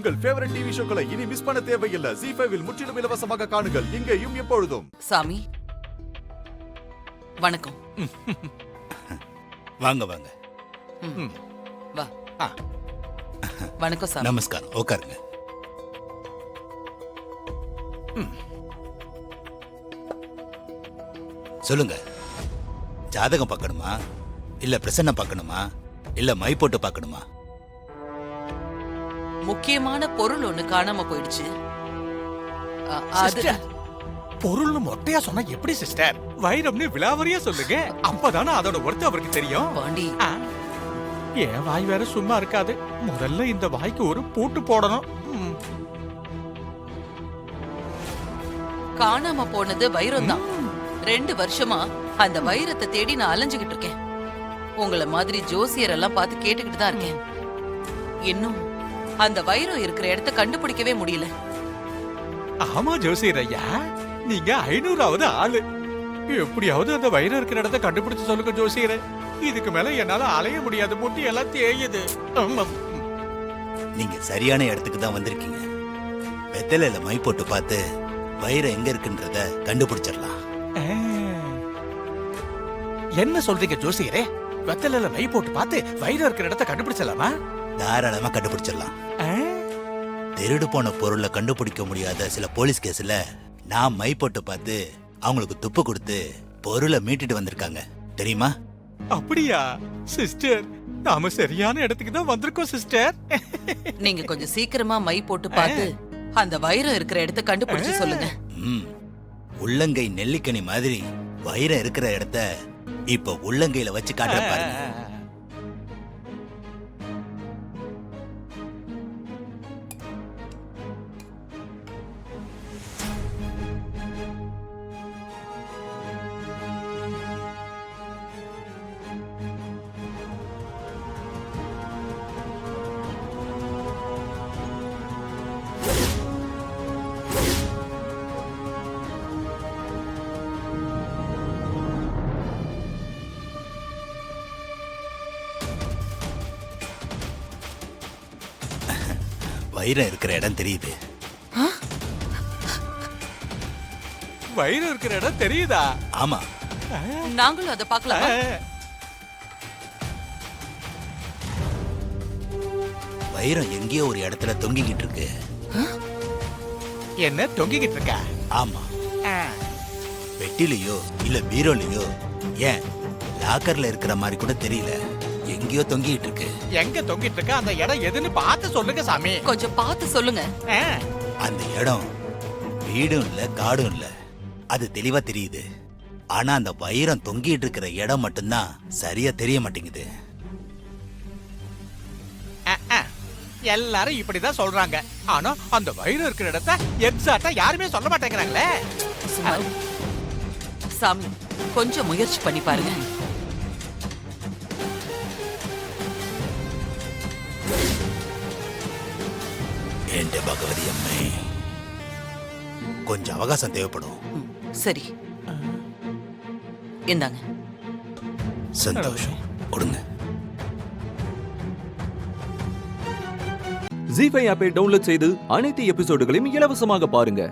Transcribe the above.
உங்கள் favourite TV ஷோக்களை இனி miss பண்ண தேவையில்லை. ZEE5 இல் முற்றிலும் இலவசமாக காணுங்கள். இங்கேயும் எப்பொழுதும். சாமி வணக்கம். வாங்க வாங்க. வா. வணக்கம் சாமி. நமஸ்காரம். உட்காருங்க. சொல்லுங்க, ஜாதகம் பார்க்கணுமா இல்ல பிரசன்னம் பார்க்கணுமா இல்ல மை போட்டு பார்க்கணுமா? முக்கியமான பொருள் ஒண்ணு காணாம போயிடுச்சு. அது பொருள்னு மொட்டையா சொன்னா எப்படி சிஸ்டர்? வைரம்னு விலாவரியா சொல்லுங்க, அப்பதானே அதோட ஒர்த் அவருக்கு தெரியும். பாண்டி, என் வாய் வேற சும்மா இருக்காது. முதல்ல இந்த வாய்க்கு ஒரு பூட்டு போடணும். காணாம போனது வைரம் தான். 2 வருஷமா அந்த வைரத்தை தேடி நான் அலைஞ்சுகிட்டு இருக்கேன். உங்கள மாதிரி ஜோசியர் எல்லாம் பார்த்து கேட்டுக்கிட்டு தான் இருக்கேன். இன்னும் அந்த வைரம் இருக்கிற இடத்த கண்டுபிடிக்கவே முடியல. ஆமா ஜோசியர் ஐயா, நீங்க 500வது ஆளு. எப்படியாவது அந்த வைரம் இருக்கிற இடத்த கண்டுபிடிச்சு சொல்லுங்க ஜோசியரே. இதுக்கு மேல என்னால அலைய முடியாது, முட்டி எல்லாம் தேயுது. நீங்க சரியான இடத்துக்கு தான் வந்திருக்கீங்க. வெத்தலையில மை போட்டு பார்த்து வைரம் எங்க இருக்குன்றத கண்டுபிடிச்சிடலாம். என்ன சொல்றீங்க ஜோசியரே? வெத்தலையில மை போட்டு பார்த்து வைரம் இருக்கிற இடத்த கண்டுபிடிச்சலாமா? தாராளமா கண்டுபிடிச்சிடலாம். திருடு போன பொருளை கண்டுபிடிக்க முடியாத சில போலீஸ் கேஸ்ல நான் மை போட்டு பார்த்து அவங்களுக்கு துப்பு கொடுத்து பொருளை மீட்டுட்டு வந்திருக்காங்க, தெரியுமா? அப்படியா சிஸ்டர்? நாம சரியான இடத்துக்கு தான் வந்திருக்கோம் சிஸ்டர். நீங்க கொஞ்சம் சீக்கிரமா மை போட்டு பார்த்து அந்த வைரம் இருக்கிற இடத்த கண்டுபிடிச்சு சொல்லுங்க. உள்ளங்கை நெல்லிக்கனி மாதிரி வைரம் இருக்கிற இடத்த இப்ப உள்ளங்கையில வச்சு காட்ட பாருங்க. வைரம் இருக்கிற இடம் தெரியுது. வைரம் இருக்கிற இடம் தெரியுதா? ஆமா, நாங்களும் அதை பார்க்கலாமா? வைரம் எங்கேயோ ஒரு இடத்துல தொங்கிக்கிட்டு இருக்கு. என்ன தொங்கிக்கிட்டு இருக்கா? ஆமா, பெட்டிலையோ இல்ல பீரோலையோ, ஏன் லாக்கர்ல இருக்கிற மாதிரி கூட தெரியல, எங்கேயோ தொங்கிட்டு இருக்கு. எங்க தொங்கிட்டு இருக்கா? அந்த இடம் எதுன்னு பார்த்து சொல்லுங்க சாமி. கொஞ்சம் பார்த்து சொல்லுங்க. அந்த இடம் வீடும் இல்ல காடும் இல்ல, அது தெளிவா தெரியுது. ஆனா அந்த வைரம் தொங்கிட்டு இருக்கிற இடம் மட்டும்தான் சரியா தெரிய மாட்டேங்குது. எல்லாரும் இப்படிதான் சொல்றாங்க. ஆனா அந்த வைரம் இருக்கிற இடத்த எக்ஸாக்ட்டா யாருமே சொல்ல மாட்டேங்கிறாங்களே. சாமி, கொஞ்சம் முயற்சி பண்ணி பாருங்க. என் பகவதி அம்மே, கொஞ்சம் அவகாசம் தேவைப்படும். சரி, இந்தாங்க. சந்தோஷம், கொடுங்க. ZEE5 ஆப்பை டவுன்லோட் செய்து அனைத்து எபிசோடுகளையும் இலவசமாக பாருங்க.